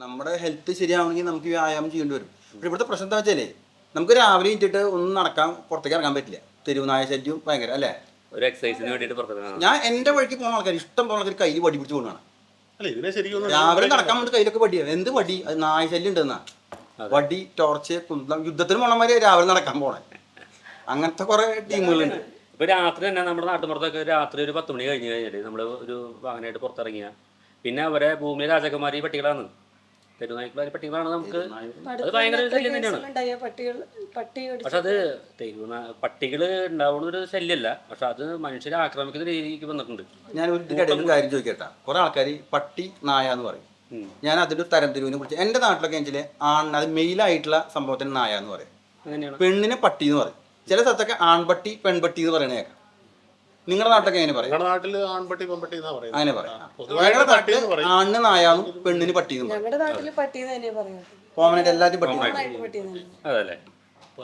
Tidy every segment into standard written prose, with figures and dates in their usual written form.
നമ്മുടെ ഹെൽത്ത് ശരിയാവണമെങ്കിൽ നമുക്ക് വ്യായാമം ചെയ്യേണ്ടി വരും. പക്ഷേ ഇവിടുത്തെ പ്രശ്നം എന്താ വെച്ചാലേ നമുക്ക് രാവിലെ ഇട്ടിട്ട് ഒന്നും നടക്കാൻ പുറത്തേക്ക് ഇറങ്ങാൻ പറ്റില്ല. തെരുവ് നായ ശല്യം ഭയങ്കര അല്ലേ. ഒരു എക്സസൈസിന് വേണ്ടിയിട്ട് ഞാൻ എൻ്റെ വഴിക്ക് പോകുന്ന ആൾക്കാർ ഇഷ്ടം പോലെ ആൾക്കാർ കയ്യിൽ വടി പിടിച്ച് കൊണ്ടാണ് അല്ല ഇതിനെ ശരിക്കും രാവിലെ നടക്കാൻ വേണ്ടി കയ്യിലൊക്കെ വടിയാണ്. എന്ത് വടി? അത് നായ ശല്യം ഉണ്ടെന്നാ. വടി, ടോർച്ച്, കുന്തം, യുദ്ധത്തിന് പോണമാര് രാവിലെ നടക്കാൻ പോണേ. അങ്ങനത്തെ കുറെ ടീമുകളുണ്ട്. ഇപ്പൊ രാത്രി തന്നെ നമ്മുടെ നാട്ടുമ്പുറത്തൊക്കെ രാത്രി ഒരു 10 മണി കഴിഞ്ഞ് കഴിഞ്ഞാൽ നമ്മൾ ഒരു വാഹനമായിട്ട് പുറത്തിറങ്ങിയ പിന്നെ അവരെ ഭൂമിയിലെ രാജകുമാരി പട്ടികളാണ്, തെരുവുനായ്ക്കളായ പട്ടികളാണ്. നമുക്ക് അത് ഭയങ്കര ശല്യം തന്നെയാണ്. പക്ഷെ അത് പട്ടികള് ഉണ്ടാവുന്ന ഒരു ശല്യമല്ല, പക്ഷെ അത് മനുഷ്യരെ ആക്രമിക്കുന്ന രീതിക്ക് വന്നിട്ടുണ്ട്. ഞാൻ ഒരു കാര്യം ചോദിക്കട്ടെ. കുറെ ആൾക്കാർ പട്ടി നായ എന്ന് പറയും. ഞാൻ അതിന്റെ തരംതിരിവിനെ കുറിച്ച് എന്റെ നാട്ടിലൊക്കെ വെച്ചാൽ അത് മെയിലായിട്ടുള്ള സംഭവത്തിന് നായ എന്ന് പറയും, പെണ്ണിനെ പട്ടി എന്ന് പറയും. ചില സ്ഥലത്തൊക്കെ ആൺപട്ടി പെൺപട്ടി എന്ന് പറയണ കേൾക്കാം. നിങ്ങളുടെ നാട്ടിലൊക്കെ എങ്ങനെ പറയും? നാട്ടില് ആൺപട്ടി പെൺപട്ടി അങ്ങനെ പറയാം. ഞങ്ങളുടെ നാട്ടില് ആണിന് നായാന്നും പെണ്ണിന് പട്ടി എന്നും പറയും. കോമനായിട്ട് എല്ലാവരും പട്ടി. അതല്ലേ.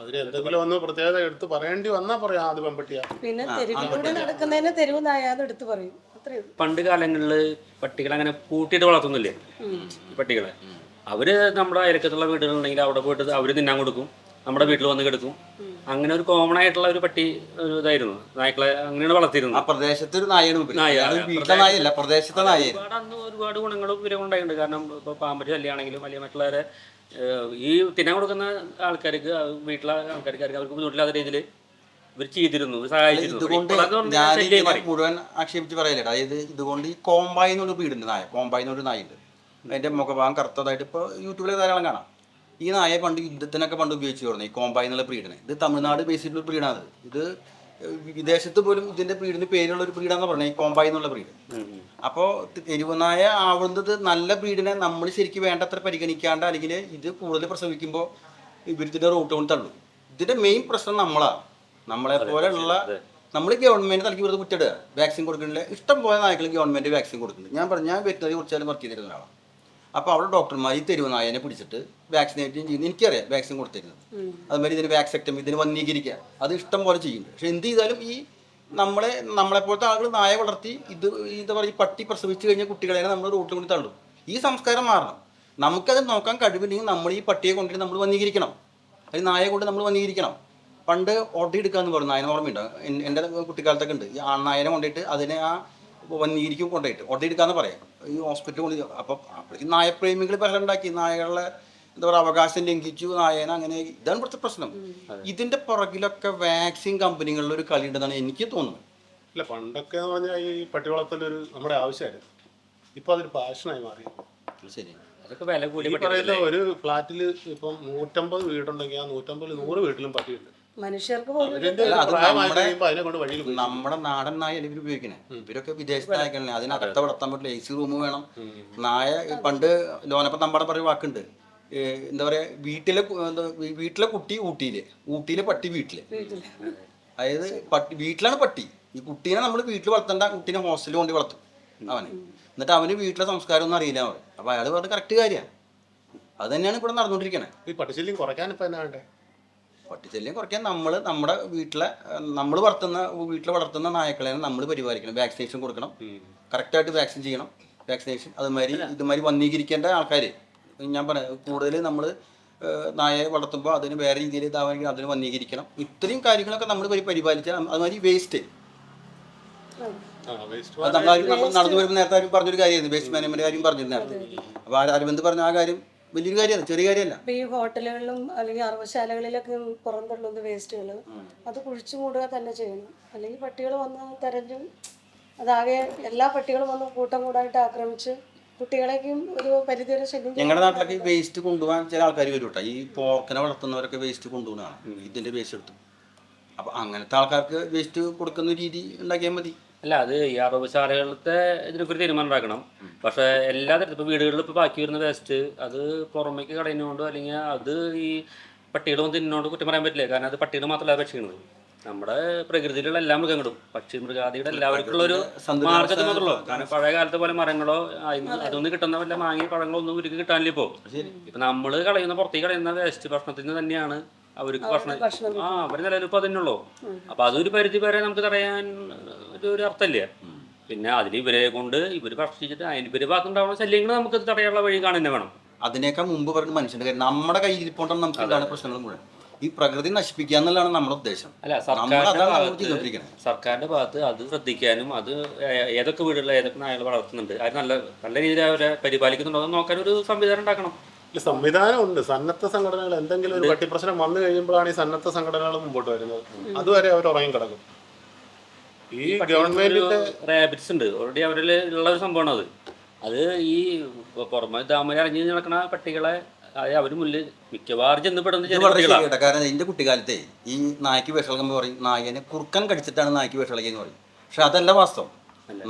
അതിന് എന്തെങ്കിലും ഒന്ന് പ്രത്യേകത എടുത്ത് പറയേണ്ടി വന്നാ പറയാം അത് പെൺപട്ടിയാ. പിന്നെ തെരുവിലൂടെ നടക്കുന്നതിന് തെരുവ് നായാന്ന് എടുത്ത് പറയും. പണ്ട് കാലങ്ങളില് പട്ടികളെ അങ്ങനെ കൂട്ടിയിട്ട് വളർത്തുന്നില്ലേ പട്ടികളെ. അവര് നമ്മുടെ അയൽക്കത്തുള്ള വീടുകളുണ്ടെങ്കിൽ അവിടെ പോയിട്ട് അവര് തിന്നാൻ കൊടുക്കും, നമ്മുടെ വീട്ടിൽ വന്ന് കിടക്കും. അങ്ങനെ ഒരു കോമൺ ആയിട്ടുള്ള ഒരു പട്ടി ഒരു ഇതായിരുന്നു. നായ്ക്കളെ അങ്ങനെയാണ് വളർത്തിയിരുന്നത്. ആ പ്രദേശത്തെ ഒരു നായയാണ്, പ്രദേശത്തെ നായ. അന്ന് ഒരുപാട് ഗുണങ്ങളും വിവരങ്ങളും ഉണ്ടായിട്ടുണ്ട്. കാരണം ഇപ്പോൾ പാമ്പ് ശല്യമാണെങ്കിലും അല്ലെങ്കിൽ മറ്റുള്ളവരെ ഈ തിന്നാൻ കൊടുക്കുന്ന ആൾക്കാർക്ക്, വീട്ടിലെ ആൾക്കാർക്ക് അവർക്ക് ബുദ്ധിമുട്ടില്ലാത്ത രീതിയിൽ ഇവർ ചെയ്തിരുന്നു, സഹായിച്ചിരുന്നു. മുഴുവൻ ആക്ഷേപിച്ച് പറയല്ലേ. അതായത് ഇതുകൊണ്ട് ഈ കോമ്പായി എന്നൊരു വീടുണ്ട്, നായ കോമ്പായി എന്നൊരു നായുണ്ട്. അതിന്റെ മുഖഭാഗം കറുത്തതായിട്ട് ഇപ്പോൾ യൂട്യൂബിൽ ധാരാളം കാണാം. ഈ നായ പണ്ട് യുദ്ധത്തിനൊക്കെ ഉപയോഗിച്ച് തുടങ്ങി ഈ കോമ്പായി എന്നുള്ള ബ്രീഡിനെ. ഇത് തമിഴ്നാട് ബേസിലുള്ള ബ്രീഡാണ്. ഇത് വിദേശത്ത് പോലും ഇതിന്റെ ബ്രീഡിന് പേരുള്ള ഒരു ബ്രീഡാന്ന് പറഞ്ഞത് ഈ കോമ്പായി എന്നുള്ള ബ്രീഡ്. അപ്പോൾ തെരുവുനായ ആവുന്നത് നല്ല ബ്രീഡിനെ നമ്മൾ ശരിക്കും വേണ്ടത്ര പരിഗണിക്കാണ്ട്, അല്ലെങ്കിൽ ഇത് കൂടുതൽ പ്രസവിക്കുമ്പോൾ ഇവരിതിന്റെ റൂട്ട് കൊണ്ട് തള്ളും. ഇതിന്റെ മെയിൻ പ്രശ്നം നമ്മളെ പോലെയുള്ള നമ്മൾ ഗവൺമെന്റ് തലക്ക് വെറുതെ കുറ്റിടുക. വാക്സിൻ കൊടുക്കുന്നില്ല. ഇഷ്ടം പോലെ നായ്ക്കൾ ഗവൺമെന്റ് വാക്സിൻ കൊടുക്കുന്നുണ്ട്. ഞാൻ വെറ്റിനറി കുറിച്ചാലും വർക്ക് ചെയ്തിരുന്ന ഒരാളാണ്. അപ്പോൾ അവിടെ ഡോക്ടർമാർ ഈ തെരുവ് നായനെ പിടിച്ചിട്ട് വാക്സിനേറ്റ് ചെയ്യുന്നത് എനിക്കറിയാം. വാക്സിൻ കൊടുത്തിരുന്നത് അതുമാതിരി ഇതിന് വാക്സെക്ടമി, ഇതിന് വന്നീകരിക്കുക, അത് ഇഷ്ടം പോലെ ചെയ്യുന്നുണ്ട്. പക്ഷെ എന്ത് ചെയ്താലും ഈ നമ്മളെപ്പോലത്തെ ആളുകൾ നായ വളർത്തി ഇത് എന്താ പറയുക, പട്ടി പ്രസവിച്ച് കഴിഞ്ഞ കുട്ടികളെ നമ്മൾ റോട്ടിൽ കൊണ്ട് തള്ളും. ഈ സംസ്കാരം മാറണം. നമുക്കത് നോക്കാൻ കഴിവില്ലെങ്കിൽ നമ്മൾ ഈ പട്ടിയെ കൊണ്ടിട്ട് നമ്മൾ വന്നീകരിക്കണം, അത് നായയെ കൊണ്ട് നമ്മൾ വന്നീകരിക്കണം. പണ്ട് ഓർഡർ എടുക്കാന്ന് പറഞ്ഞു, നായനെ ഓർമ്മയുണ്ടോ? എൻ്റെ കുട്ടിക്കാലത്തൊക്കെ ഉണ്ട്. ഈ ആൺനായനെ കൊണ്ടിട്ട് അതിനെ ആ വന്നീകരിക്കും കൊണ്ടുപോയിട്ട് ഓർഡർ എടുക്കാന്ന് പറയാം. ഈ ഹോസ്പിറ്റലിൽ കൊണ്ട് അപ്പം ഈ നായപ്രേമികൾ ബഹളം ഉണ്ടാക്കി, നായകളുടെ എന്താ പറയുക അവകാശം ലംഘിച്ചു നായന. അങ്ങനെ ഇതാണ് ഇവിടുത്തെ പ്രശ്നം. ഇതിന്റെ പുറകിലൊക്കെ വാക്സിൻ കമ്പനികളിൽ ഒരു കളി ഉണ്ടെന്നാണ് എനിക്ക് തോന്നുന്നത്. ഇല്ല, പണ്ടൊക്കെ എന്ന് പറഞ്ഞാൽ ഈ പട്ടി വളർത്തലൊരു നമ്മുടെ ആവശ്യമായിരുന്നു. ഇപ്പൊ അതൊരു പാഷനായി മാറി. ശരി. അതൊക്കെ വില കൂടി. പറയുന്ന ഒരു ഫ്ലാറ്റിൽ ഇപ്പം 150 വീടുണ്ടെങ്കിൽ ആ 100 വീട്ടിലും പട്ടിയുണ്ട്. മനുഷ്യർക്ക് നമ്മുടെ നാടൻ നായ ഇവർ ഉപയോഗിക്കണേ. ഇവരൊക്കെ വിദേശ നായകളെ. അതിനകത്ത് വളർത്താൻ പറ്റില്ല, AC റൂം വേണം. നായ പണ്ട് ലോനപ്പം നമ്മുടെ പറയുന്ന വാക്കുണ്ട്, എന്താ പറയാ, വീട്ടിലെ കുട്ടി ഊട്ടിയിലെ പട്ടി വീട്ടില്. അതായത് വീട്ടിലാണ് പട്ടി. ഈ കുട്ടീനെ നമ്മൾ വീട്ടിൽ വളർത്തേണ്ട, കുട്ടീനെ ഹോസ്റ്റലിൽ കൊണ്ട് വളർത്തും അവന്. എന്നിട്ട് അവന് വീട്ടിലെ സംസ്കാരം ഒന്നും അറിയില്ല അവൻ. അപ്പൊ അയാൾ പറഞ്ഞ കറക്റ്റ് കാര്യമാണ്. അത് തന്നെയാണ് ഇവിടെ നടന്നുകൊണ്ടിരിക്കണേ. ഈ പട്ടിശല്യം കുറയ്ക്കാൻ ഇപ്പൊ എന്നാ വേണ്ടേ? പട്ടിശല്യം കുറയ്ക്കാൻ നമ്മൾ വീട്ടിൽ വളർത്തുന്ന നായക്കളെ നമ്മൾ പരിപാലിക്കണം. വാക്സിനേഷൻ കൊടുക്കണം, കറക്റ്റായിട്ട് വാക്സിൻ ചെയ്യണം. വാക്സിനേഷൻ ഇതുമാതിരി വന്നീകരിക്കേണ്ട ആൾക്കാർ. ഞാൻ പറയാം, കൂടുതൽ നമ്മൾ നായയെ വളർത്തുമ്പോൾ അതിന് വേറെ രീതിയിൽ ഇതാവണമെങ്കിൽ അതിന് വന്നീകരിക്കണം. ഇത്രയും കാര്യങ്ങളൊക്കെ നമ്മൾ പരിപാലിച്ചാൽ. അതുമാതിരി വേസ്റ്റ് നമ്മൾ നടന്നു വരുമ്പോൾ നേരത്തെ ആരും പറഞ്ഞൊരു കാര്യമായിരുന്നു, വേസ്റ്റ് മാനേജ്മെന്റ് കാര്യം പറഞ്ഞിരുന്നു നേരത്തെ. അപ്പോൾ അരവിന്ദ് പറഞ്ഞ ആ കാര്യം വലിയൊരു കാര്യമാണ്, ചെറിയ കാര്യമല്ല. ഈ ഹോട്ടലുകളിലും അല്ലെങ്കിൽ അറവശാലകളിലൊക്കെ പുറന്തള്ളുന്ന വേസ്റ്റുകൾ അത് കുഴിച്ചു മൂടുക തന്നെ ചെയ്യണം. അല്ലെങ്കിൽ പട്ടികൾ വന്ന് തെരഞ്ഞും അതാകെ എല്ലാ പട്ടികളും വന്ന് കൂട്ടം കൂടായിട്ട് ആക്രമിച്ച് കുട്ടികളേക്കും ഒരു പരിധിവരെ ശല്യം. ഞങ്ങളുടെ നാട്ടിലൊക്കെ ഈ വേസ്റ്റ് കൊണ്ടുപോകാൻ ചില ആൾക്കാർ വരും കേട്ടോ. ഈ പോർക്കിനെ വളർത്തുന്നവരൊക്കെ വേസ്റ്റ് കൊണ്ടുപോകുന്നതാണ്, ഇതിന്റെ വേസ്റ്റ് എടുത്തു. അപ്പൊ അങ്ങനത്തെ ആൾക്കാർക്ക് വേസ്റ്റ് കൊടുക്കുന്ന രീതി ഉണ്ടാക്കിയാൽ മതി. അല്ല, അത് ഈ അറവുശാലകളത്തെ ഇതിനൊക്കെ ഒരു തീരുമാനം ഉണ്ടാക്കണം. പക്ഷെ എല്ലാ തരത്തിലും ഇപ്പോൾ വീടുകളിൽ ഇപ്പോൾ ബാക്കി വരുന്ന വേസ്റ്റ് അത് പുറമേക്ക് കളയുന്നതുകൊണ്ടോ അല്ലെങ്കിൽ അത് ഈ പട്ടികൾ വന്ന് തിന്നോണ്ട് കുറ്റം പറയാൻ പറ്റില്ല. കാരണം അത് പട്ടികൾ മാത്രമല്ല ഭക്ഷിക്കുന്നത്, നമ്മുടെ പ്രകൃതിയിലുള്ള എല്ലാ മൃഗങ്ങളും, പക്ഷി മൃഗാദികളുടെ എല്ലാവർക്കുള്ള ഒരു മാർഗ്ഗത്തിൽ മാത്രമല്ലോ. കാരണം പഴയ കാലത്തെ പോലെ മരങ്ങളോ അതൊന്നും കിട്ടുന്ന വല്ല മാങ്ങി പഴങ്ങളോ ഒന്നും ഇവർക്ക് കിട്ടാനില്ല. ഇപ്പൊ നമ്മൾ കളയുന്ന പുറത്തേക്ക് കളയുന്ന വേസ്റ്റ് ഭക്ഷണത്തിന് തന്നെയാണ് അവർക്ക് ഭക്ഷണം. അവര് നിലനിൽപ്പ് അതിനുള്ളൂ. അപ്പൊ അതൊരു പരിധി വരെ നമുക്ക് തടയാൻ ഒരു അർത്ഥമില്ല. പിന്നെ അതിൽ ഇവരെ കൊണ്ട് ഇവർ ഭക്ഷിച്ചിട്ട് അതിന് ഇവര് ഭാഗത്തുണ്ടാവുന്ന ശല്യങ്ങൾ നമുക്ക് തടയാനുള്ള വഴി കാണുന്ന വേണം. അതിനേക്കാൾ മുമ്പ് പറഞ്ഞ മനുഷ്യന്റെ കാര്യം നമ്മുടെ കയ്യിരിപ്പോണ്ടാണ് നമുക്ക് ഉണ്ടാകുന്ന പ്രശ്നങ്ങൾ മുഴുവൻ. ഈ പ്രകൃതി നശിപ്പിക്കുക എന്നുള്ളതാണ് നമ്മുടെ ഉദ്ദേശം. അല്ല, സർക്കാരിന്റെ ഭാഗത്ത് അത് ശ്രദ്ധിക്കാനും അത് ഏതൊക്കെ വീടുകളിൽ ഏതൊക്കെ നായകൾ വളർത്തുന്നുണ്ട് അത് നല്ല നല്ല രീതിയിൽ അവരെ പരിപാലിക്കുന്നുണ്ടോ എന്ന് നോക്കാൻ ഒരു സംവിധാനം ഉണ്ടാക്കണം. സംവിധാനമുണ്ട്. സന്നദ്ധ സംഘടനകൾ എന്തെങ്കിലും ഒരു പട്ടിപ്രശ്നം വന്നു കഴിയുമ്പോഴാണ് ഈ സന്നദ്ധ സംഘടനകൾ മുമ്പോട്ട് വരുന്നത്. അതുവരെ അവർ ഉറങ്ങി കിടക്കും. ഈ ഗവൺമെന്റിന്റെ റാബിറ്റ്സ് ഉണ്ട് ഓൾറെഡി അവരിൽ ഉള്ള ഒരു സംഭവമാണ് അത് ഈ പുറമെ ദാമ ഇറങ്ങി നടക്കുന്ന പട്ടികളെ അവർ മുന്നിൽ മിക്കവാറും ചെന്നപ്പെടുന്നത് കാരണം എന്റെ കുട്ടിക്കാലത്തെ ഈ നായ്ക്ക് വിഷളകുമ്പോൾ പറയും നായനെ കുറുക്കൻ കടിച്ചിട്ടാണ് നായ്ക്ക് വിഷളകിയെന്ന് പറയും. പക്ഷെ അതല്ല വാസ്തവം.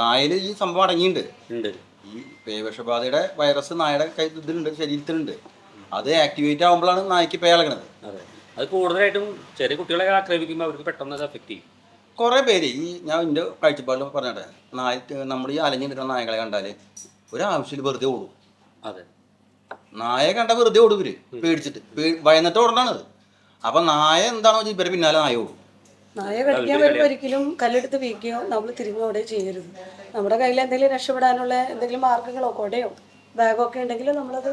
നായയിൽ ഈ സംഭവം അടങ്ങിയിട്ടുണ്ട്. ഈ പേവിഷബാധയുടെ വൈറസ് നായയുടെ ഇതിലുണ്ട്, ശരീരത്തിലുണ്ട്. അത് ആക്ടിവേറ്റ് ആകുമ്പോഴാണ് നായ്ക്ക് പേളകണത്. അതെ, അത് കൂടുതലായിട്ടും ചെറിയ കുട്ടികളെ ആക്രമിക്കുമ്പോൾ അവർക്ക് പെട്ടെന്ന് അത് എഫക്റ്റ് ചെയ്യും. കുറേ പേര് ഈ ഞാൻ എൻ്റെ കാഴ്ചപ്പാടിൽ പറഞ്ഞിട്ട് നമ്മൾ ഈ അലഞ്ഞിരുന്ന നായകളെ കണ്ടാൽ ഒരാവശ്യമില്ല വെറുതെ ഓടും. അതെ, നായയെ കണ്ട വെറുതെ ഓടും ഇവര് പേടിച്ചിട്ട് ഭയന്നിട്ട് ഓടണത്. അപ്പൊ നായ എന്താണോ വെച്ചാൽ ഇവരെ പിന്നാലെ നായ ഓടും. നായ കടിക്കാൻ വരുമ്പോൾ ഒരിക്കലും കല്ലെടുത്ത് വീക്കുകയോ നമ്മൾ തിരിഞ്ഞോടെ ചെയ്യരുത്. നമ്മുടെ കയ്യിൽ എന്തെങ്കിലും രക്ഷപ്പെടാനുള്ള എന്തെങ്കിലും മാർഗങ്ങളോ കൊടയോ ബാഗോ ഒക്കെ ഉണ്ടെങ്കിൽ നമ്മളത്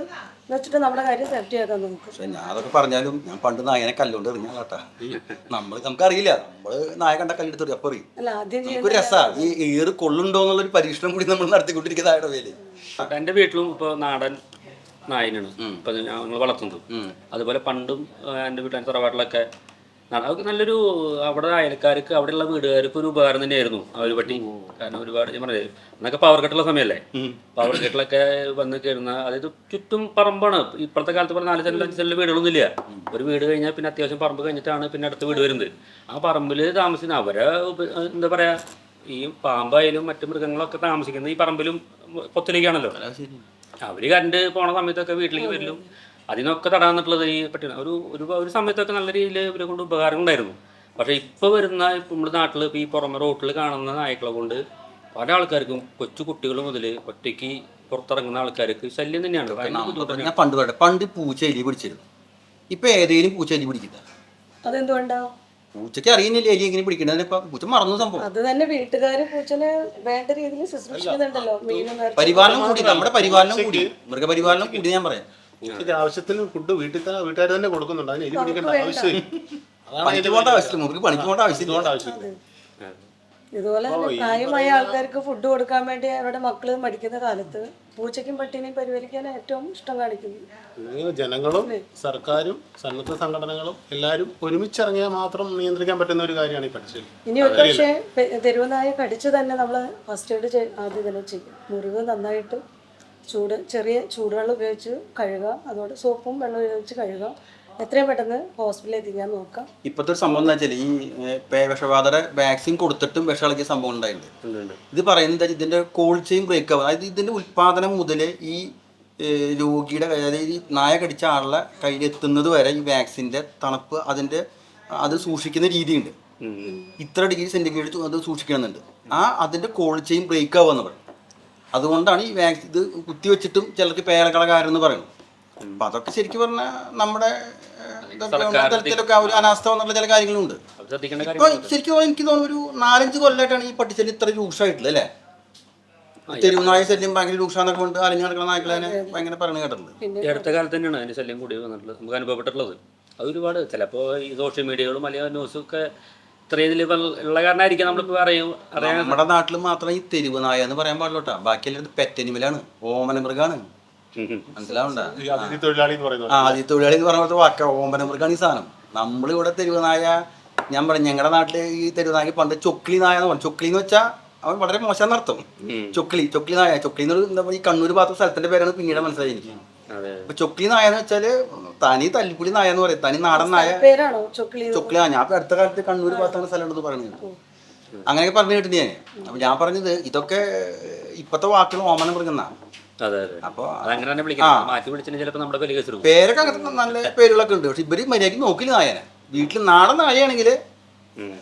വെച്ചിട്ട് നമ്മുടെ കാര്യം സേഫ്റ്റി ആക്കാൻ നോക്കും. പക്ഷെ ഞാൻ അതൊക്കെ പറഞ്ഞാലും ഞാൻ പണ്ട് നായനെ കല്ലുകൊണ്ട് എറിഞ്ഞ കേട്ടാ. നമുക്കറിയില്ല, നമ്മള് നായ കണ്ട കല്ലെടുത്ത് അപ്പൊ അറിയും. അല്ല, ആദ്യം നമുക്ക് രസമാണ് ഈ ഏറ് കൊള്ളുണ്ടോ എന്നുള്ളൊരു പരീക്ഷണം കൂടി നമ്മൾ നടത്തിക്കൊണ്ടിരിക്കുന്ന നായുടെ പേര്. എൻ്റെ വീട്ടിലും ഇപ്പോൾ നാടൻ നായനാണ് ഇപ്പം ഞങ്ങൾ വളർത്തുന്നത്. അതുപോലെ പണ്ടും എൻ്റെ വീട്ടിൽ തറവാട്ടിലൊക്കെ അതൊക്കെ നല്ലൊരു അവിടെ അയൽക്കാർക്ക് അവിടെയുള്ള വീടുകാർക്ക് ഒരു ഉപകാരം തന്നെയായിരുന്നു ആ ഒരു പട്ടി. കാരണം ഒരുപാട് ഞാൻ പറഞ്ഞത് എന്നൊക്കെ പവർ കെട്ടുള്ള സമയമല്ലേ, പവർ കെട്ടിലൊക്കെ വന്ന് കയറുന്ന, അതായത് ചുറ്റും പറമ്പാണ്. ഇപ്പോഴത്തെ കാലത്ത് പറഞ്ഞ 4 സെന്റ് 5 സെന്റ് വീടുകളൊന്നും ഇല്ല. ഒരു വീട് കഴിഞ്ഞാൽ പിന്നെ അത്യാവശ്യം പറമ്പ് കഴിഞ്ഞിട്ടാണ് പിന്നെ അടുത്ത വീട് വരുന്നത്. ആ പറമ്പിൽ താമസിക്കുന്ന അവരെ എന്താ പറയാ, ഈ പാമ്പായാലും മറ്റു മൃഗങ്ങളൊക്കെ താമസിക്കുന്നത് ഈ പറമ്പിലും പൊത്തിലേക്കാണല്ലോ. അവര് കറണ്ട് പോണ സമയത്തൊക്കെ വീട്ടിലേക്ക് വരലും അതിനൊക്കെ തടാന്നിട്ടുള്ളത് ഈ പട്ടിയാണ്. ഒരു സമയത്തൊക്കെ നല്ല രീതിയിൽ ഇവരെ കൊണ്ട് ഉപകാരങ്ങളുണ്ടായിരുന്നു. പക്ഷേ ഇപ്പോൾ വരുന്ന നമ്മുടെ നാട്ടിൽ ഇപ്പോൾ ഈ പുറമെ റോട്ടിൽ കാണുന്ന നായ്ക്കളെ കൊണ്ട് പല ആൾക്കാർക്കും കൊച്ചു കുട്ടികൾ മുതൽ ഒറ്റയ്ക്ക് പുറത്തിറങ്ങുന്ന ആൾക്കാർക്ക് ശല്യം തന്നെയാണ്. ഞാൻ പണ്ട് പൂച്ച എലി പിടിച്ചിരുന്നു. ഇപ്പൊ ഏതെങ്കിലും പൂച്ച എലി പിടിക്കില്ല. അതെന്തുകൊണ്ടാ? പൂച്ചക്ക് അറിയുന്നില്ല എലി എങ്ങനെ പിടിക്കണത്. ഇപ്പൊ പൂച്ച മറന്നു സംഭവം. അത് തന്നെ വീട്ടുകാര് പൂച്ചനെ വേണ്ട രീതിയിൽ ശുശ്രൂഷിക്കുന്നുണ്ടല്ലോ. പരിപാലനം കൂടി, നമ്മുടെ പരിപാലനം കൂടി, മൃഗപരിപാലനം കൂടി. ഞാൻ പറയാം, ആവശ്യത്തിന് ഫുഡ് വീട്ടുകാർ തന്നെ കൊടുക്കുന്നുണ്ട്. അതിന് എലി പിടിക്കേണ്ട ആവശ്യമില്ല. പണിക്ക് പോകേണ്ട ആവശ്യമില്ല, നമുക്ക് പണിക്ക് പോകേണ്ട ആവശ്യമില്ല. ഇതുപോലെ പ്രായമായ ആൾക്കാർക്ക് ഫുഡ് കൊടുക്കാൻ വേണ്ടി അവരുടെ മക്കള് മടിക്കുന്ന കാലത്ത് പൂച്ചയ്ക്കും പട്ടിനെയും പരിപാലിക്കാൻ ഏറ്റവും ഇഷ്ടം കാണിക്കുന്നു. ജനങ്ങളും സർക്കാരും സന്നദ്ധ സംഘടനകളും എല്ലാവരും ഒരുമിച്ചിറങ്ങിയാൽ മാത്രം നിയന്ത്രിക്കാൻ പറ്റുന്ന ഒരു കാര്യമാണ് ഈ പട്ടിശല്യം. ഇനി ഒരു പക്ഷേ തെരുവ് നായ കടിച്ച് തന്നെ നമ്മൾ ഫസ്റ്റ് എയ്ഡ് ആദ്യം തന്നെ ചെയ്യും. മുറിവ് നന്നായിട്ട് ചെറിയ ചൂടുവെള്ളം ഉപയോഗിച്ച് കഴുകുക, അതോടെ സോപ്പും വെള്ളം ഉപയോഗിച്ച് കഴുകുക. എത്രയും പെട്ടെന്ന് ഹോസ്പിറ്റലിൽ എത്തിക്കാൻ നോക്കാം. ഇപ്പോഴത്തെ ഒരു സംഭവം എന്താ വെച്ചാൽ ഈ വിഷബാധയുടെ വാക്സിൻ കൊടുത്തിട്ടും വിഷമിളക്കിയ സംഭവം ഉണ്ടായിട്ടുണ്ട്. ഇത് പറയുന്നത് ഇതിന്റെ കോൾഡ് ചെയിൻ ബ്രേക്ക് ആവുക, അതായത് ഇതിന്റെ ഉൽപാദനം മുതൽ ഈ രോഗിയുടെ, അതായത് ഈ നായ കടിച്ച ആളുടെ കയ്യിലെത്തുന്നത് വരെ ഈ വാക്സിന്റെ തണുപ്പ് അത് സൂക്ഷിക്കുന്ന രീതിയുണ്ട്. ഇത്ര ഡിഗ്രി സെന്റിഗ്രേഡ് അത് സൂക്ഷിക്കണമെന്നുണ്ട്. അതിന്റെ കോൾഡ് ചെയിൻ ബ്രേക്ക് ആവുക എന്ന് പറയും. അതുകൊണ്ടാണ് ഈ വാക്സിൻ ഇത് കുത്തിവെച്ചിട്ടും ചിലർക്ക് പേരക്കള കാര്യം എന്ന് പറയുന്നത്. അപ്പൊ അതൊക്കെ ശരിക്കും പറഞ്ഞാൽ നമ്മുടെ തലത്തിലൊക്കെ ഒരു അനാസ്ഥ എന്നുള്ള ചില കാര്യങ്ങളുണ്ട്. ഇപ്പൊ ശരിക്കും എനിക്ക് തോന്നുന്നു ഒരു 4-5 കൊല്ലമായിട്ടാണ് ഈ പട്ടിശല്യം ഇത്ര രൂക്ഷമായിട്ടുള്ളത് അല്ലേ. തെരുവുനായ ശല്യം ഭയങ്കര രൂക്ഷാന്നൊക്കെ കൊണ്ട് അലഞ്ഞു നടക്കുന്ന നായ്ക്കളെ ഭയങ്കര പറഞ്ഞു കേട്ടിട്ടുണ്ട്. ഈ അടുത്ത കാലത്ത് തന്നെയാണ് അതിന്റെ ശല്യം കൂടി വന്നിട്ടുള്ളത്, നമുക്ക് അനുഭവപ്പെട്ടിട്ടുള്ളത്. അത് ഒരുപാട് ചിലപ്പോൾ ഈ സോഷ്യൽ മീഡിയകളും അല്ലെങ്കിൽ ന്യൂസൊക്കെ ഇത്രയും ഇതിൽ ഉള്ള കാരണമായിരിക്കും നമ്മളിപ്പോൾ അറിയാം. നമ്മുടെ നാട്ടിൽ മാത്രം ഈ തെരുവ് നായ എന്ന് പറയാൻ പാടില്ലോട്ടാ. ബാക്കിയെല്ലാം പെറ്റനിമലാണ്, ഓമന മൃഗാണ്. മനസ്സിലാവണ്ട? അതിഥി തൊഴിലാളി എന്ന് പറയുന്നത് വാക്ക ഓമന മൃഗാണ് ഈ സാധനം. നമ്മളിവിടെ തെരുവ് നായ, ഞാൻ പറഞ്ഞു ഞങ്ങളുടെ നാട്ടില് ഈ തെരുവ് നായ പണ്ട് ചൊക്ലി നായ എന്ന് പറഞ്ഞു. ചൊക്ലി എന്ന് വെച്ചാൽ അവൻ വളരെ മോശം അർത്ഥം. ചൊക്ലി നായ, ചൊക്ലി എന്താ ഈ കണ്ണൂർ ഭാഗത്ത് സ്ഥലത്തിന്റെ പേരാണ് പിന്നീട് മനസ്സിലായി എനിക്ക്. ഇപ്പൊ ചൊക്ലി നായ എന്ന് വെച്ചാല് തനി തല്ലിപ്പുളി നായ എന്ന് പറയും, തനി നാടൻ നായ. ചൊക്ലി ഞാൻ ഇപ്പൊ അടുത്ത കാലത്ത് കണ്ണൂർ ഭാഗത്താണ് സ്ഥലം ഉണ്ടെന്ന് പറയുന്നത്. അങ്ങനെയൊക്കെ പറഞ്ഞു കേട്ടിട്ട് ഞാൻ. അപ്പൊ ഞാൻ പറഞ്ഞത് ഇതൊക്കെ ഇപ്പത്തെ വാക്കുകൾ ഓമന മൃഗന്ന. അപ്പൊ പേരൊക്കെ അങ്ങനത്തെ നല്ല പേരുകളൊക്കെ ഉണ്ട്. പക്ഷെ ഇവര് മര്യാദക്ക് നോക്കില്ല നായനെ. വീട്ടിൽ നാടൻ നായയാണെങ്കില്,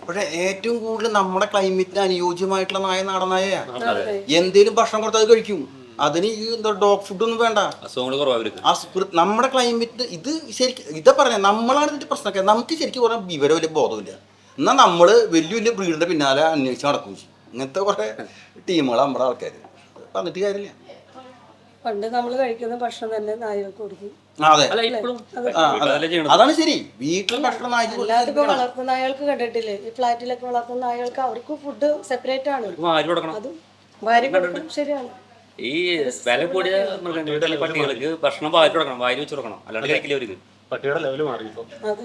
പക്ഷെ ഏറ്റവും കൂടുതൽ നമ്മുടെ ക്ലൈമറ്റിന് അനുയോജ്യമായിട്ടുള്ള നായ നാടൻ നായയാണ്. എന്തേലും ഭക്ഷണം കൊടുത്താൽ അത് കഴിക്കും. അതിന് ഈ എന്താ ഡോഗ് ഫുഡൊന്നും വേണ്ട. നമ്മുടെ ക്ലൈമറ്റ് ഇത് ശരിക്കും ഇതാ പറഞ്ഞ നമ്മളാണ് ഇതിന്റെ പ്രശ്നമൊക്കെ. നമുക്ക് ശരിക്കും കുറെ വിവരം വലിയ ബോധമില്ല. എന്നാൽ നമ്മള് വലിയ ബ്രീഡിന്റെ പിന്നാലെ അന്വേഷിച്ച് നടക്കും. ഇങ്ങനത്തെ കുറെ ടീമുകൾ നമ്മുടെ ആൾക്കാർ പറഞ്ഞിട്ട് കാര്യമില്ല. പണ്ട് നമ്മൾ കഴിക്കുന്ന ഭക്ഷണം തന്നെ നായകൾക്ക് കൊടുക്കും. അതെ അല്ല ഇപ്പോഴും അതല്ലേ ചെയ്യണം. അതാണ് ശരി. വീട്ടിൽ ഭക്ഷണം നായ്ക്ക് അല്ലാതെ ഇപ്പൊ വളർത്തുന്ന നായകൾക്ക് കണ്ടിട്ടില്ലേ, ഈ ഫ്ലാറ്റിലൊക്കെ വളർത്തുന്ന നായകൾക്ക് അവർക്ക് ഫുഡ് സെപ്പറേറ്റ് ആണ്. വാരി കൊടുക്കണം. അത് വാരി കൊടുക്കണം. ശരിയാണ്. ഈ വില കൂടിയ മൃഗങ്ങളുടെ പട്ടികൾക്ക് ഭക്ഷണം വാരി കൊടുക്കണം, വാരി വെച്ച് കൊടുക്കണം, അല്ലാണ്ട് കഴിക്കില്ല അവർക്ക്. പട്ടിയുടെ ലെവല് മാറി ഇപ്പൊ. അതെ,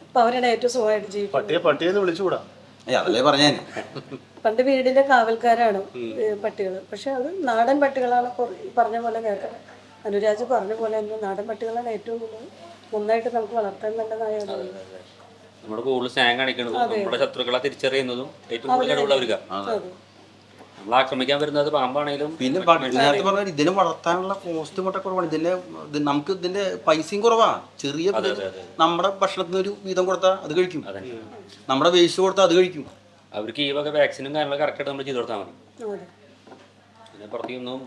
അപ്പൊ അവരുടെ ഏറ്റവും സുഖമായിട്ട് ജീവിക്കും. പട്ടിയെന്ന് വിളിച്ചുകൂടാ. അതല്ലേ പറഞ്ഞേ. പണ്ട് വീടിന്റെ കാവൽക്കാരാണ് പട്ടികൾ. പക്ഷെ അത് നാടൻ പട്ടികളാണ്. പറഞ്ഞ പോലെ നേരത്തെ അനുരാജ് പറഞ്ഞ പോലെ തന്നെ നാടൻ പട്ടികളാണ് ഏറ്റവും കൂടുതൽ നന്നായിട്ട് നമുക്ക് വളർത്താൻ നല്ലതായത്. നമ്മുടെ കൂടുതൽ സ്നേഹം കാണിക്കുന്നതും നമ്മുടെ ശത്രുക്കളെ തിരിച്ചറിയുന്നതും ഏറ്റവും കൂടുതൽ കഴിവുള്ള അവർക്കാണ്. നമ്മൾ ആക്രമിക്കാൻ വരുന്നത് പാമ്പാണെങ്കിലും. പിന്നെ നേരത്തെ പറഞ്ഞ ഇതിനെ വളർത്താനുള്ള കോസ്റ്റ് മൊട്ട കുറവാണ്. നമുക്ക് ഇതിന്റെ പൈസയും കുറവാ. ചെറിയ നമ്മുടെ ഭക്ഷണത്തിന് ഒരു വീതം കൊടുത്താൽ അത് കഴിക്കും, നമ്മുടെ വേസ്റ്റ് കൊടുത്താൽ അത് കഴിക്കും. അവർക്ക് ഈ വക വാക്സിനും കാര്യങ്ങളൊക്കെ കറക്റ്റായിട്ട് നമ്മൾ ചെയ്ത് കൊടുത്താൽ മതി. പിന്നെ പുറത്തേക്കൊന്നും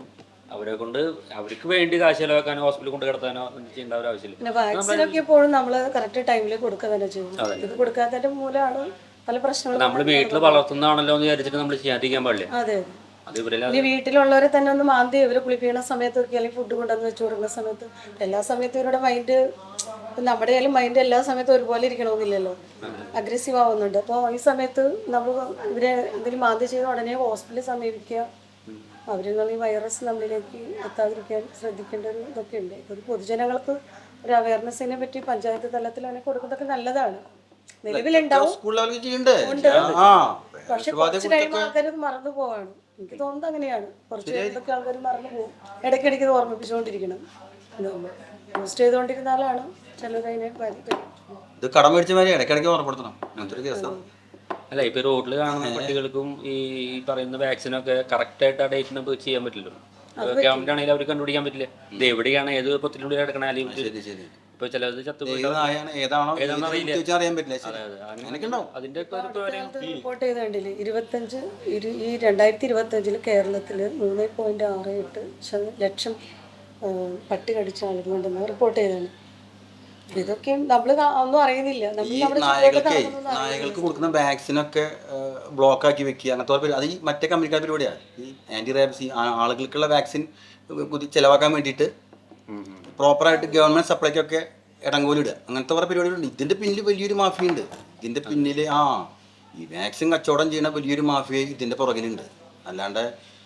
അവരെ കൊണ്ട് അവർക്ക് വേണ്ടി കാശ് ചിലവാക്കാനോ ഹോസ്പിറ്റലിൽ കൊണ്ട് കിടത്താനോ ചെയ്യേണ്ട ഒരു ആവശ്യമില്ല. പിന്നെ വാക്സിനൊക്കെ എപ്പോഴും നമ്മൾ കറക്റ്റ് ടൈമിൽ കൊടുക്കുക തന്നെ ചെയ്യും. ഇത് കൊടുക്കാത്തതിന്റെ മൂലമാണ് പല പ്രശ്നങ്ങളും. നമ്മൾ വീട്ടിൽ വളർത്തുന്നതാണല്ലോ എന്ന് വിചാരിച്ചിട്ട് നമ്മൾ ചെയ്യാതിരിക്കാൻ പാടില്ല. അതെ, അത് ഇവരെ ഇനി വീട്ടിലുള്ളവരെ തന്നെ ഒന്ന് മാന്തി ഇവരെ കുളിപ്പിക്കുന്ന സമയത്തൊക്കെ അല്ലെങ്കിൽ ഫുഡ് കൊണ്ടുവന്ന് വെച്ച് കൊടുക്കുന്ന സമയത്ത് എല്ലാ സമയത്തും ഇവരുടെ മൈൻഡ്, നമ്മുടെ കയ്യിലും മൈൻഡ് എല്ലാ സമയത്തും ഒരുപോലെ ഇരിക്കണമെന്നില്ലല്ലോ, അഗ്രസീവ് ആവുന്നുണ്ട്. അപ്പോൾ ഈ സമയത്ത് നമ്മൾ ഇവരെ എന്തെങ്കിലും മാന്തി ചെയ്ത് ഉടനെ ഹോസ്പിറ്റലിൽ സമീപിക്കുക. അവരിൽ ഈ വൈറസ് നമ്മളിലേക്ക് എത്താതിരിക്കാൻ ശ്രദ്ധിക്കേണ്ട ഒരു ഇതൊക്കെ ഉണ്ട്. ഒരു പൊതുജനങ്ങൾക്ക് ഒരു അവയർനെസ്സിനെ പറ്റി പഞ്ചായത്ത് തലത്തിൽ അങ്ങനെ കൊടുക്കുന്നതൊക്കെ നല്ലതാണ്. നിലവിലുണ്ടാവും, പക്ഷെ കുറച്ച് കഴിയുമ്പോൾ ആൾക്കാർ മറന്നു പോവാണ്. എനിക്ക് തോന്നുന്നത് അങ്ങനെയാണ്. കുറച്ച് കഴിയുമ്പോഴൊക്കെ ആൾക്കാർ മറന്നു പോകും. ഇടയ്ക്കിടയ്ക്ക് ഇത് ഓർമ്മിപ്പിച്ചുകൊണ്ടിരിക്കണം. പോസ്റ്റ് ചെയ്തുകൊണ്ടിരുന്നാലാണ് ചിലരതിനെ ഇത് കടം മേടിച്ച മാതിരി ഇടയ്ക്കിടയ്ക്ക് ഓർമ്മപ്പെടുത്തണം. അങ്ങനത്തെ ഒരു കേസാണ്. അല്ല ഇപ്പൊ റോഡിൽ കാണുന്ന പട്ടികൾക്കും ഈ പറയുന്ന വാക്സിനൊക്കെ കറക്റ്റായിട്ട് ആ ഡേറ്റിന് ചെയ്യാൻ പറ്റില്ലല്ലോ. ഗവൺമെന്റ് ആണെങ്കിൽ അവർക്ക് കണ്ടുപിടിക്കാൻ പറ്റില്ല ഇത് എവിടെയാണ് ഏത് പൊത്തിനുള്ളിൽ കിടക്കണ. അല്ലെങ്കിൽ ഇപ്പൊ ചിലത് ചത്തുപോയി അതിന്റെ റിപ്പോർട്ട് ചെയ്തേണ്ടില്ലേ 2025 കേരളത്തിൽ 3.68 ലക്ഷം പട്ടി കടിച്ച ആളുകളുണ്ടെന്ന് റിപ്പോർട്ട് ചെയ്താണ്. ഇതൊക്കെ നമ്മൾ ഒന്നും അറിയുന്നില്ല. നായകൾക്ക് കൊടുക്കുന്ന വാക്സിനൊക്കെ ബ്ലോക്ക് ആക്കി വെക്കുക, അങ്ങനത്തെ അത് ഈ മറ്റേ കമ്പനിക്കാർ പരിപാടിയാണ്. ഈ ആന്റി റാബിസ് ആളുകൾക്കുള്ള വാക്സിൻ ചിലവാക്കാൻ വേണ്ടിയിട്ട് പ്രോപ്പറായിട്ട് ഗവൺമെന്റ് സപ്ലൈക്കൊക്കെ ഇടങ്കോലിടുക, അങ്ങനത്തെ കുറേ പരിപാടികളുണ്ട്. ഇതിന്റെ പിന്നിൽ വലിയൊരു മാഫിയുണ്ട്. ഇതിന്റെ പിന്നിൽ ഈ വാക്സിൻ കച്ചവടം ചെയ്യുന്ന വലിയൊരു മാഫിയ ഇതിന്റെ പുറകിലുണ്ട്. അല്ലാണ്ട്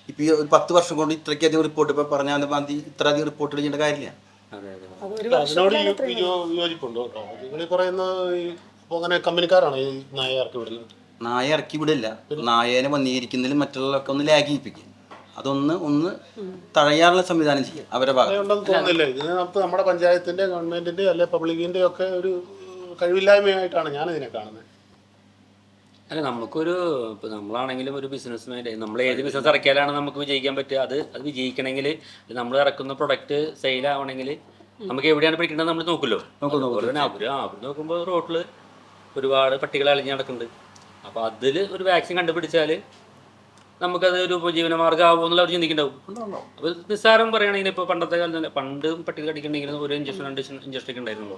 ഇപ്പൊ ഈ 10 വർഷം കൊണ്ട് ഇത്രയ്ക്കധികം റിപ്പോർട്ട് ഇപ്പൊ പറഞ്ഞാൽ മതി, ഇത്രയധികം റിപ്പോർട്ട് ചെയ്യേണ്ട കാര്യമില്ല. അതിനോട് യോജിപ്പുണ്ടോ കേട്ടോ. നിങ്ങൾ പറയുന്ന അങ്ങനെ കമ്പനിക്കാരാണ് ഈ നായ ഇറക്കി വിടുന്നത്. നായ ഇറക്കി വിടില്ല, നായേനെ വന്നീകരിക്കുന്നതിൽ മറ്റുള്ളവരൊക്കെ ഒന്ന് ലാഗിപ്പിക്കും. അതൊന്ന് തഴയാനുള്ള സംവിധാനം ചെയ്യാം അവരുടെ ഭാഗം. തോന്നുന്നില്ല ഇതിനകത്ത് നമ്മുടെ പഞ്ചായത്തിന്റെ ഗവൺമെന്റിന്റെ അല്ലെ പബ്ലിക്കിന്റെ ഒക്കെ ഒരു കഴിവില്ലായ്മയായിട്ടാണ് ഞാൻ ഇതിനെ കാണുന്നത്. അല്ല നമുക്കൊരു ഇപ്പം നമ്മളാണെങ്കിലും ഒരു ബിസിനസ് മൈൻഡ്, നമ്മൾ ഏത് ബിസിനസ് ഇറക്കിയാലാണ് നമുക്ക് വിജയിക്കാൻ പറ്റുക. അത് വിജയിക്കണമെങ്കിൽ നമ്മൾ ഇറക്കുന്ന പ്രൊഡക്റ്റ് സെയിൽ ആവണമെങ്കിൽ നമുക്ക് എവിടെയാണ് പിടിക്കേണ്ടത് നമ്മൾ നോക്കുമല്ലോ. അതുപോലെ തന്നെ അവർ നോക്കുമ്പോൾ റോട്ടിൽ ഒരുപാട് പട്ടികൾ അലിഞ്ഞ് നടക്കുന്നുണ്ട്. അപ്പോൾ അതിൽ ഒരു വാക്സിൻ കണ്ടുപിടിച്ചാൽ നമുക്കത് ഒരു ഉപജീവന മാർഗ്ഗം ആവുമെന്നുള്ള അവർ ചിന്തിക്കുന്നുണ്ടാവും. അപ്പോൾ നിസ്സാരം പറയുകയാണെങ്കിൽ ഇപ്പോൾ പണ്ടത്തെ കാലത്ത് പണ്ട് പട്ടി കടിക്കണമെങ്കിൽ ഒരു ഇഞ്ചക്ഷൻ 2 ഇഞ്ചക്ഷൻ ഒക്കെ ഉണ്ടായിരുന്നുള്ളൂ.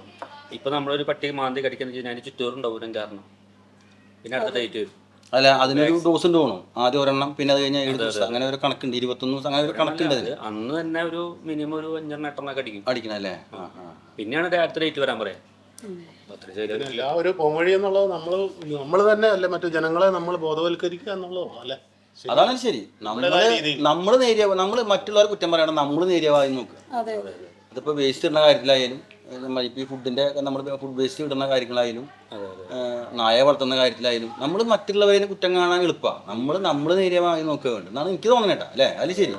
ഇപ്പോൾ നമ്മളൊരു പട്ടി മാന്തി കടിക്കുന്നത് വെച്ചാൽ അതിന് ചുറ്റൂറുണ്ടാവും കാരണം. പിന്നെ അടുത്ത ഡേറ്റ് വരും. അല്ല അതിനൊരു ഡോസ് ഉണ്ട് തോന്നും. ആദ്യം ഒരെണ്ണം, പിന്നെ അത് കഴിഞ്ഞാൽ 7 ദിവസം, അങ്ങനെ ഒരു കണക്കുണ്ട്. 21 ദിവസം അങ്ങനെ ഒരു കണക്കുണ്ട്. അന്ന് തന്നെ ഒരു മിനിമം ഒരു 5-8 അടിക്കണം അല്ലേ. പിന്നെയാണ് അടുത്ത ഡേറ്റ് വരാൻ പറയാം. ഒരു പോംവഴി എന്നുള്ളത് നമ്മൾ തന്നെ അല്ലെ മറ്റു ജനങ്ങളെ നമ്മൾ ബോധവൽക്കരിക്കുക എന്നുള്ളതോ അല്ലെ. അതാണ് ശരി. നമ്മള് നേരിയ നമ്മള് മറ്റുള്ളവർ കുറ്റം പറയണം, നമ്മള് നേരിയവായി നോക്കുക. അതിപ്പോ വേസ്റ്റ് ഇടുന്ന കാര്യത്തിലായാലും ഈ ഫുഡിന്റെ നമ്മൾ ഫുഡ് വേസ്റ്റ് ഇടുന്ന കാര്യങ്ങളായാലും നായ വളർത്തുന്ന കാര്യത്തിലായാലും നമ്മൾ മറ്റുള്ളവരെ കുറ്റം കാണാൻ എളുപ്പമാണ്. നമ്മള് നേരിയമായി നോക്കുക വേണ്ട എന്നാണ് എനിക്ക് തോന്നണേട്ടാ അല്ലേ. അതിൽ ശരി.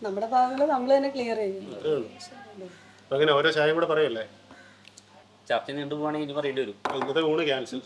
നമ്മുടെ ഭാഗങ്ങൾ നമ്മൾ തന്നെ ക്ലിയർ ചെയ്യും. അങ്ങനെ ഓരോ ചായം കൂടെ പറയല്ലേ. ചർച്ച നീണ്ടു പോവാണെങ്കിൽ പറയേണ്ടി വരും. ഇന്നത്തെ ഊണ് ക്യാൻസൽ.